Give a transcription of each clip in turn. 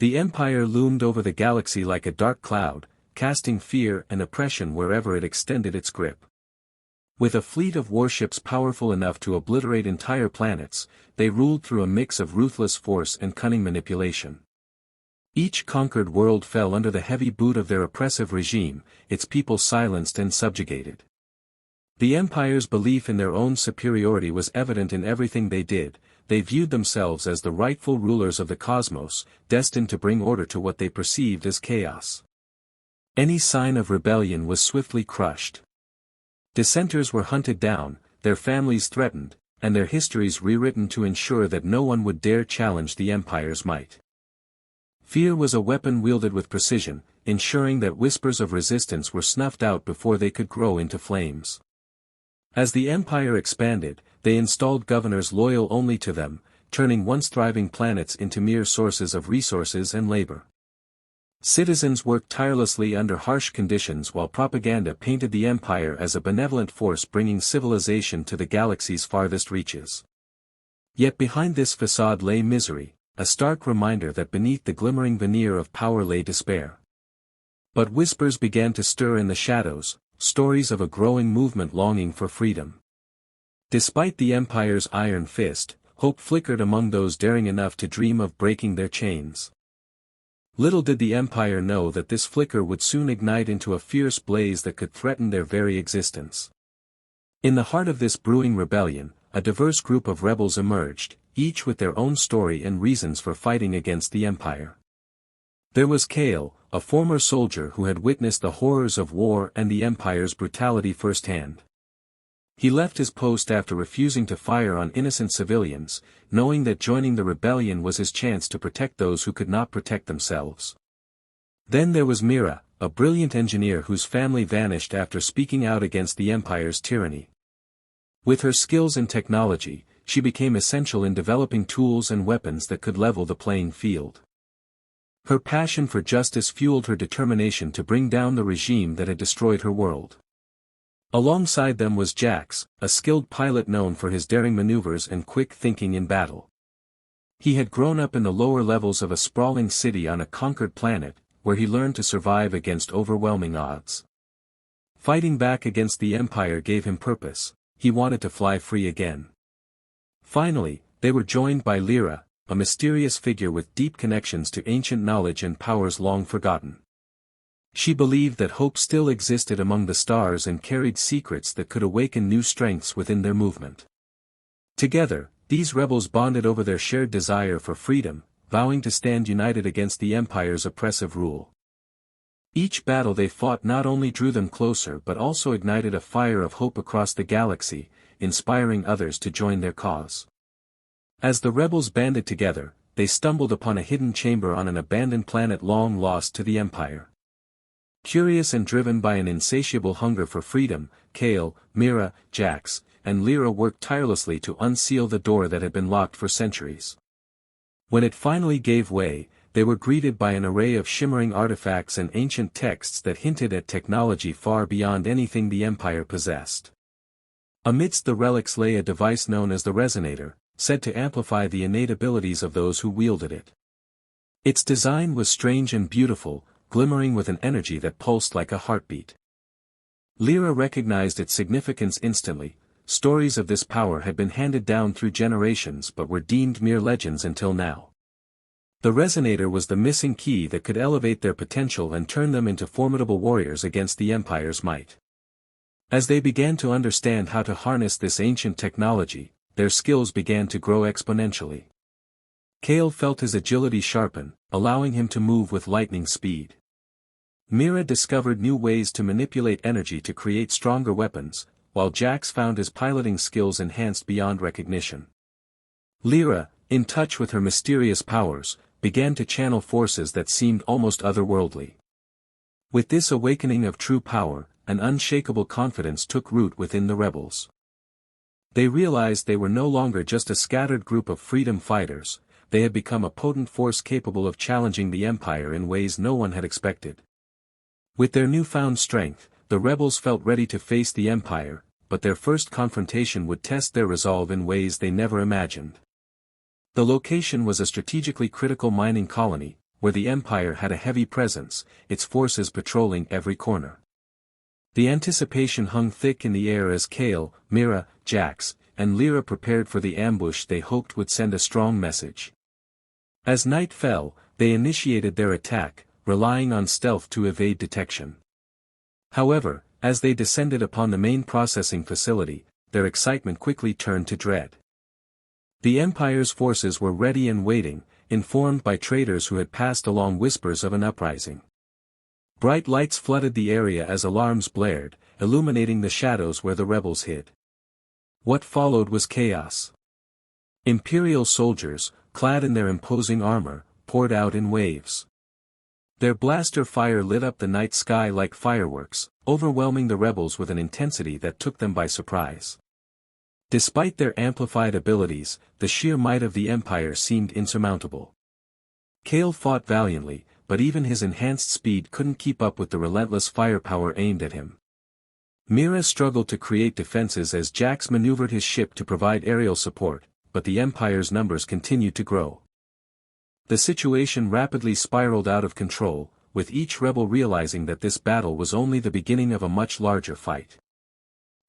The Empire loomed over the galaxy like a dark cloud, casting fear and oppression wherever it extended its grip. With a fleet of warships powerful enough to obliterate entire planets, they ruled through a mix of ruthless force and cunning manipulation. Each conquered world fell under the heavy boot of their oppressive regime, its people silenced and subjugated. The Empire's belief in their own superiority was evident in everything they did. They viewed themselves as the rightful rulers of the cosmos, destined to bring order to what they perceived as chaos. Any sign of rebellion was swiftly crushed. Dissenters were hunted down, their families threatened, and their histories rewritten to ensure that no one would dare challenge the Empire's might. Fear was a weapon wielded with precision, ensuring that whispers of resistance were snuffed out before they could grow into flames. As the Empire expanded, they installed governors loyal only to them, turning once thriving planets into mere sources of resources and labor. Citizens worked tirelessly under harsh conditions while propaganda painted the Empire as a benevolent force bringing civilization to the galaxy's farthest reaches. Yet behind this facade lay misery, a stark reminder that beneath the glimmering veneer of power lay despair. But whispers began to stir in the shadows, stories of a growing movement longing for freedom. Despite the Empire's iron fist, hope flickered among those daring enough to dream of breaking their chains. Little did the Empire know that this flicker would soon ignite into a fierce blaze that could threaten their very existence. In the heart of this brewing rebellion, a diverse group of rebels emerged, each with their own story and reasons for fighting against the Empire. There was Kale, a former soldier who had witnessed the horrors of war and the Empire's brutality firsthand. He left his post after refusing to fire on innocent civilians, knowing that joining the rebellion was his chance to protect those who could not protect themselves. Then there was Mira, a brilliant engineer whose family vanished after speaking out against the Empire's tyranny. With her skills in technology, she became essential in developing tools and weapons that could level the playing field. Her passion for justice fueled her determination to bring down the regime that had destroyed her world. Alongside them was Jax, a skilled pilot known for his daring maneuvers and quick thinking in battle. He had grown up in the lower levels of a sprawling city on a conquered planet, where he learned to survive against overwhelming odds. Fighting back against the Empire gave him purpose, he wanted to fly free again. Finally, they were joined by Lyra, a mysterious figure with deep connections to ancient knowledge and powers long forgotten. She believed that hope still existed among the stars and carried secrets that could awaken new strengths within their movement. Together, these rebels bonded over their shared desire for freedom, vowing to stand united against the Empire's oppressive rule. Each battle they fought not only drew them closer but also ignited a fire of hope across the galaxy, inspiring others to join their cause. As the rebels banded together, they stumbled upon a hidden chamber on an abandoned planet long lost to the Empire. Curious and driven by an insatiable hunger for freedom, Kale, Mira, Jax, and Lyra worked tirelessly to unseal the door that had been locked for centuries. When it finally gave way, they were greeted by an array of shimmering artifacts and ancient texts that hinted at technology far beyond anything the Empire possessed. Amidst the relics lay a device known as the Resonator, said to amplify the innate abilities of those who wielded it. Its design was strange and beautiful, glimmering with an energy that pulsed like a heartbeat. Lyra recognized its significance instantly. Stories of this power had been handed down through generations but were deemed mere legends until now. The Resonator was the missing key that could elevate their potential and turn them into formidable warriors against the Empire's might. As they began to understand how to harness this ancient technology, their skills began to grow exponentially. Kale felt his agility sharpen, allowing him to move with lightning speed. Mira discovered new ways to manipulate energy to create stronger weapons, while Jax found his piloting skills enhanced beyond recognition. Lyra, in touch with her mysterious powers, began to channel forces that seemed almost otherworldly. With this awakening of true power, an unshakable confidence took root within the rebels. They realized they were no longer just a scattered group of freedom fighters, they had become a potent force capable of challenging the Empire in ways no one had expected. With their newfound strength, the rebels felt ready to face the Empire, but their first confrontation would test their resolve in ways they never imagined. The location was a strategically critical mining colony, where the Empire had a heavy presence, its forces patrolling every corner. The anticipation hung thick in the air as Kale, Mira, Jax, and Lyra prepared for the ambush they hoped would send a strong message. As night fell, they initiated their attack, relying on stealth to evade detection. However, as they descended upon the main processing facility, their excitement quickly turned to dread. The Empire's forces were ready and waiting, informed by traders who had passed along whispers of an uprising. Bright lights flooded the area as alarms blared, illuminating the shadows where the rebels hid. What followed was chaos. Imperial soldiers, clad in their imposing armor, poured out in waves. Their blaster fire lit up the night sky like fireworks, overwhelming the rebels with an intensity that took them by surprise. Despite their amplified abilities, the sheer might of the Empire seemed insurmountable. Kale fought valiantly, but even his enhanced speed couldn't keep up with the relentless firepower aimed at him. Mira struggled to create defenses as Jax maneuvered his ship to provide aerial support, but the Empire's numbers continued to grow. The situation rapidly spiraled out of control, with each rebel realizing that this battle was only the beginning of a much larger fight.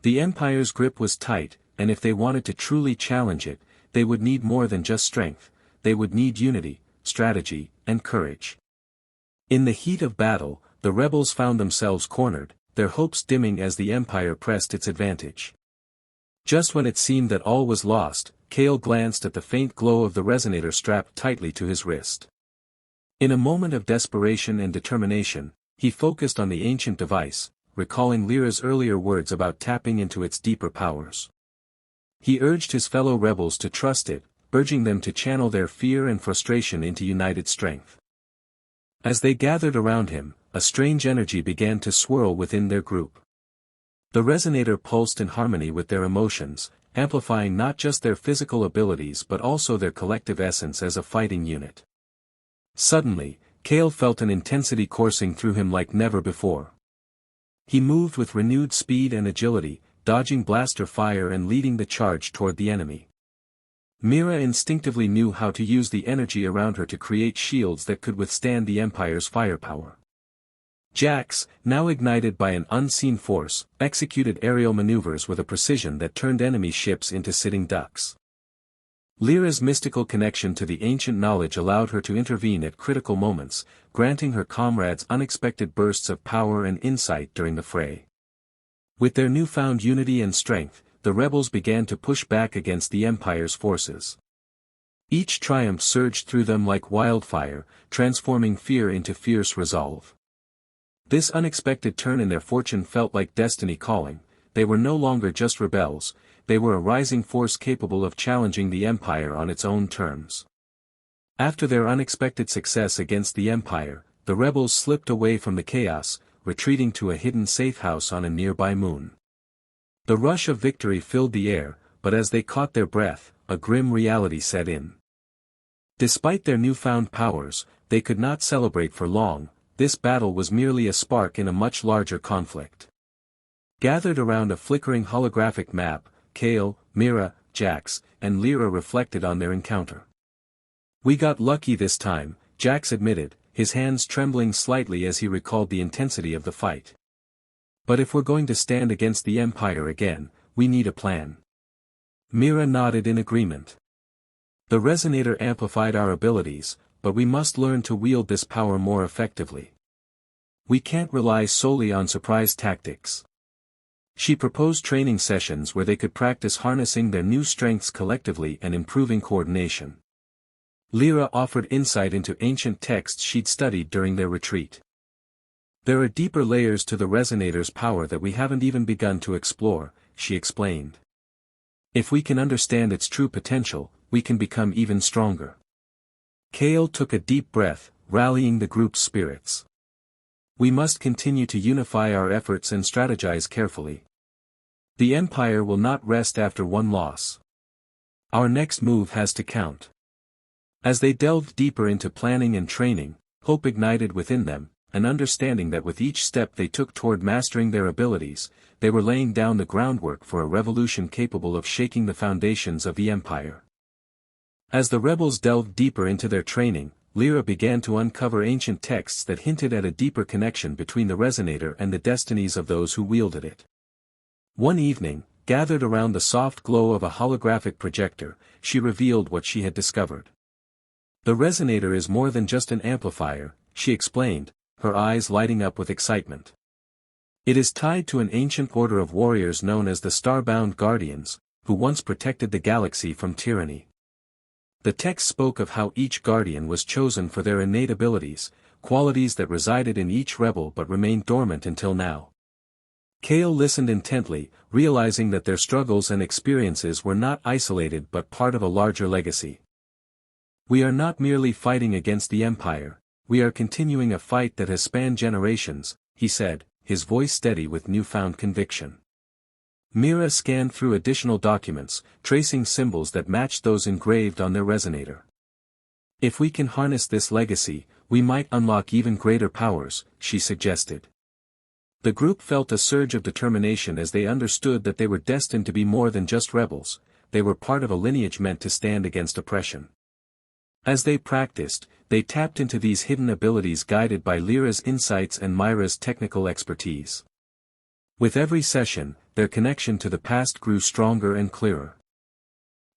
The Empire's grip was tight, and if they wanted to truly challenge it, they would need more than just strength, they would need unity, strategy, and courage. In the heat of battle, the rebels found themselves cornered, their hopes dimming as the Empire pressed its advantage. Just when it seemed that all was lost, Kale glanced at the faint glow of the resonator strapped tightly to his wrist. In a moment of desperation and determination, he focused on the ancient device, recalling Lyra's earlier words about tapping into its deeper powers. He urged his fellow rebels to trust it, urging them to channel their fear and frustration into united strength. As they gathered around him, a strange energy began to swirl within their group. The resonator pulsed in harmony with their emotions, amplifying not just their physical abilities but also their collective essence as a fighting unit. Suddenly, Kale felt an intensity coursing through him like never before. He moved with renewed speed and agility, dodging blaster fire and leading the charge toward the enemy. Mira instinctively knew how to use the energy around her to create shields that could withstand the Empire's firepower. Jax, now ignited by an unseen force, executed aerial maneuvers with a precision that turned enemy ships into sitting ducks. Lyra's mystical connection to the ancient knowledge allowed her to intervene at critical moments, granting her comrades unexpected bursts of power and insight during the fray. With their newfound unity and strength, the rebels began to push back against the Empire's forces. Each triumph surged through them like wildfire, transforming fear into fierce resolve. This unexpected turn in their fortune felt like destiny calling. They were no longer just rebels, they were a rising force capable of challenging the Empire on its own terms. After their unexpected success against the Empire, the rebels slipped away from the chaos, retreating to a hidden safe house on a nearby moon. The rush of victory filled the air, but as they caught their breath, a grim reality set in. Despite their newfound powers, they could not celebrate for long. This battle was merely a spark in a much larger conflict. Gathered around a flickering holographic map, Kale, Mira, Jax, and Lyra reflected on their encounter. "We got lucky this time," Jax admitted, his hands trembling slightly as he recalled the intensity of the fight. "But if we're going to stand against the Empire again, we need a plan." Mira nodded in agreement. "The resonator amplified our abilities, but we must learn to wield this power more effectively. We can't rely solely on surprise tactics." She proposed training sessions where they could practice harnessing their new strengths collectively and improving coordination. Lyra offered insight into ancient texts she'd studied during their retreat. "There are deeper layers to the resonator's power that we haven't even begun to explore," she explained. "If we can understand its true potential, we can become even stronger." Kale took a deep breath, rallying the group's spirits. "We must continue to unify our efforts and strategize carefully. The Empire will not rest after one loss. Our next move has to count." As they delved deeper into planning and training, hope ignited within them, an understanding that with each step they took toward mastering their abilities, they were laying down the groundwork for a revolution capable of shaking the foundations of the Empire. As the rebels delved deeper into their training, Lyra began to uncover ancient texts that hinted at a deeper connection between the resonator and the destinies of those who wielded it. One evening, gathered around the soft glow of a holographic projector, she revealed what she had discovered. The resonator is more than just an amplifier, she explained, her eyes lighting up with excitement. It is tied to an ancient order of warriors known as the Starbound Guardians, who once protected the galaxy from tyranny. The text spoke of how each guardian was chosen for their innate abilities, qualities that resided in each rebel but remained dormant until now. Kale listened intently, realizing that their struggles and experiences were not isolated but part of a larger legacy. "We are not merely fighting against the Empire, we are continuing a fight that has spanned generations," he said, his voice steady with newfound conviction. Mira scanned through additional documents, tracing symbols that matched those engraved on their resonator. "If we can harness this legacy, we might unlock even greater powers," she suggested. The group felt a surge of determination as they understood that they were destined to be more than just rebels, they were part of a lineage meant to stand against oppression. As they practiced, they tapped into these hidden abilities guided by Lyra's insights and Myra's technical expertise. With every session, their connection to the past grew stronger and clearer.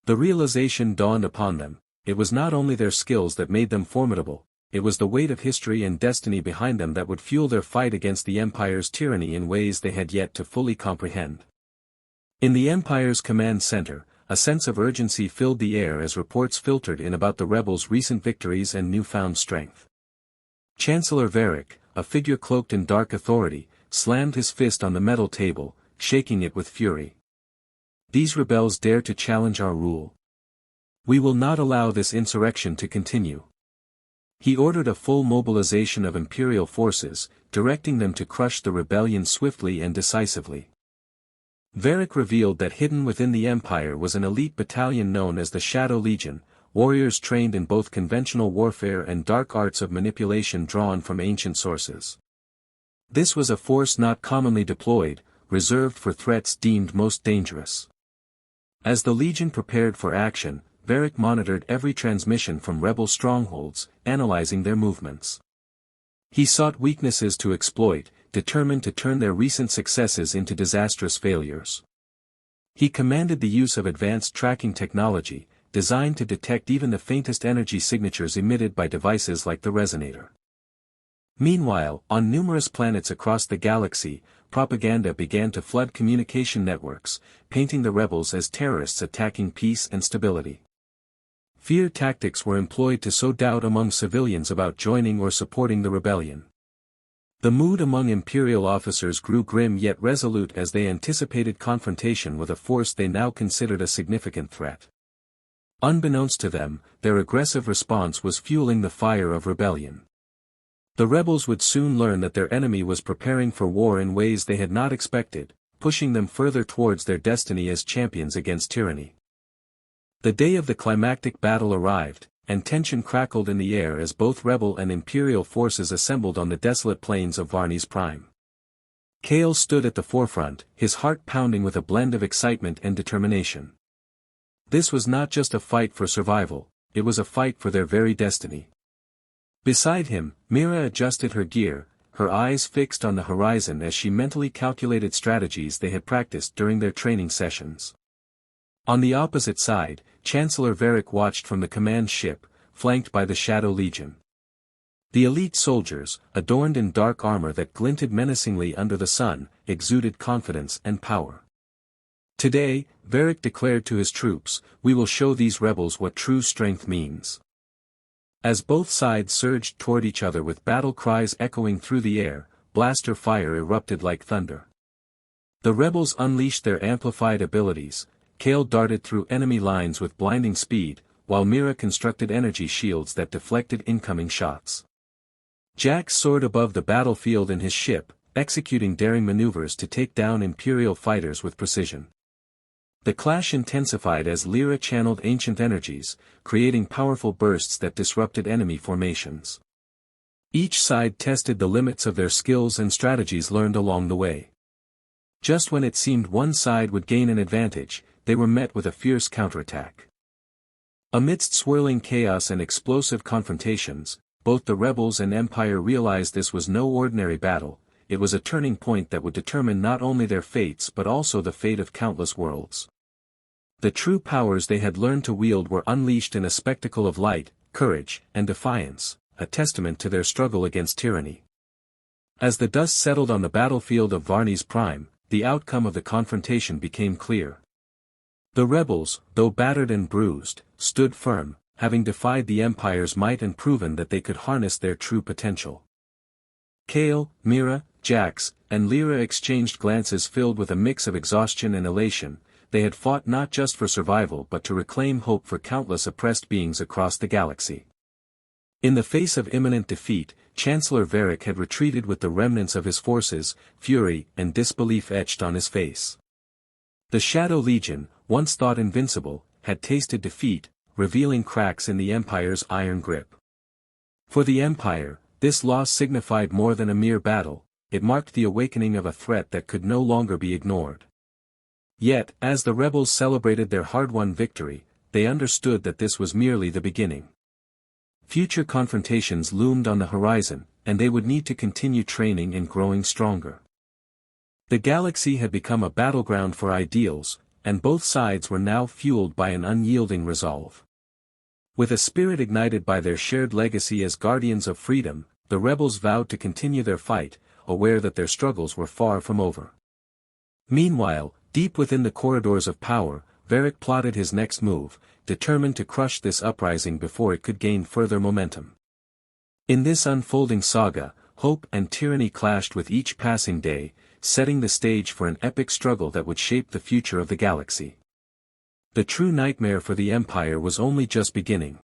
The realization dawned upon them, it was not only their skills that made them formidable, it was the weight of history and destiny behind them that would fuel their fight against the Empire's tyranny in ways they had yet to fully comprehend. In the Empire's command center, a sense of urgency filled the air as reports filtered in about the rebels' recent victories and newfound strength. Chancellor Varric, a figure cloaked in dark authority, slammed his fist on the metal table, shaking it with fury. "These rebels dare to challenge our rule. We will not allow this insurrection to continue." He ordered a full mobilization of Imperial forces, directing them to crush the rebellion swiftly and decisively. Varric revealed that hidden within the Empire was an elite battalion known as the Shadow Legion, warriors trained in both conventional warfare and dark arts of manipulation drawn from ancient sources. This was a force not commonly deployed, reserved for threats deemed most dangerous. As the Legion prepared for action, Varric monitored every transmission from rebel strongholds, analyzing their movements. He sought weaknesses to exploit, determined to turn their recent successes into disastrous failures. He commanded the use of advanced tracking technology, designed to detect even the faintest energy signatures emitted by devices like the resonator. Meanwhile, on numerous planets across the galaxy, propaganda began to flood communication networks, painting the rebels as terrorists attacking peace and stability. Fear tactics were employed to sow doubt among civilians about joining or supporting the rebellion. The mood among Imperial officers grew grim yet resolute as they anticipated confrontation with a force they now considered a significant threat. Unbeknownst to them, their aggressive response was fueling the fire of rebellion. The rebels would soon learn that their enemy was preparing for war in ways they had not expected, pushing them further towards their destiny as champions against tyranny. The day of the climactic battle arrived, and tension crackled in the air as both rebel and Imperial forces assembled on the desolate plains of Varni's Prime. Kale stood at the forefront, his heart pounding with a blend of excitement and determination. This was not just a fight for survival, it was a fight for their very destiny. Beside him, Mira adjusted her gear, her eyes fixed on the horizon as she mentally calculated strategies they had practiced during their training sessions. On the opposite side, Chancellor Varric watched from the command ship, flanked by the Shadow Legion. The elite soldiers, adorned in dark armor that glinted menacingly under the sun, exuded confidence and power. Today, Varric declared to his troops, "We will show these rebels what true strength means." As both sides surged toward each other with battle cries echoing through the air, blaster fire erupted like thunder. The rebels unleashed their amplified abilities. Kale darted through enemy lines with blinding speed, while Mira constructed energy shields that deflected incoming shots. Jax soared above the battlefield in his ship, executing daring maneuvers to take down Imperial fighters with precision. The clash intensified as Lyra channeled ancient energies, creating powerful bursts that disrupted enemy formations. Each side tested the limits of their skills and strategies learned along the way. Just when it seemed one side would gain an advantage, they were met with a fierce counterattack. Amidst swirling chaos and explosive confrontations, both the rebels and Empire realized this was no ordinary battle. It was a turning point that would determine not only their fates but also the fate of countless worlds. The true powers they had learned to wield were unleashed in a spectacle of light, courage, and defiance, a testament to their struggle against tyranny. As the dust settled on the battlefield of Varney's Prime, the outcome of the confrontation became clear. The rebels, though battered and bruised, stood firm, having defied the Empire's might and proven that they could harness their true potential. Kale, Mira, Jax, and Lyra exchanged glances filled with a mix of exhaustion and elation. They had fought not just for survival but to reclaim hope for countless oppressed beings across the galaxy. In the face of imminent defeat, Chancellor Varric had retreated with the remnants of his forces, fury and disbelief etched on his face. The Shadow Legion, once thought invincible, had tasted defeat, revealing cracks in the Empire's iron grip. For the Empire, this loss signified more than a mere battle, it marked the awakening of a threat that could no longer be ignored. Yet, as the rebels celebrated their hard-won victory, they understood that this was merely the beginning. Future confrontations loomed on the horizon, and they would need to continue training and growing stronger. The galaxy had become a battleground for ideals, and both sides were now fueled by an unyielding resolve. With a spirit ignited by their shared legacy as guardians of freedom, the rebels vowed to continue their fight, aware that their struggles were far from over. Meanwhile, deep within the corridors of power, Varric plotted his next move, determined to crush this uprising before it could gain further momentum. In this unfolding saga, hope and tyranny clashed with each passing day, setting the stage for an epic struggle that would shape the future of the galaxy. The true nightmare for the Empire was only just beginning.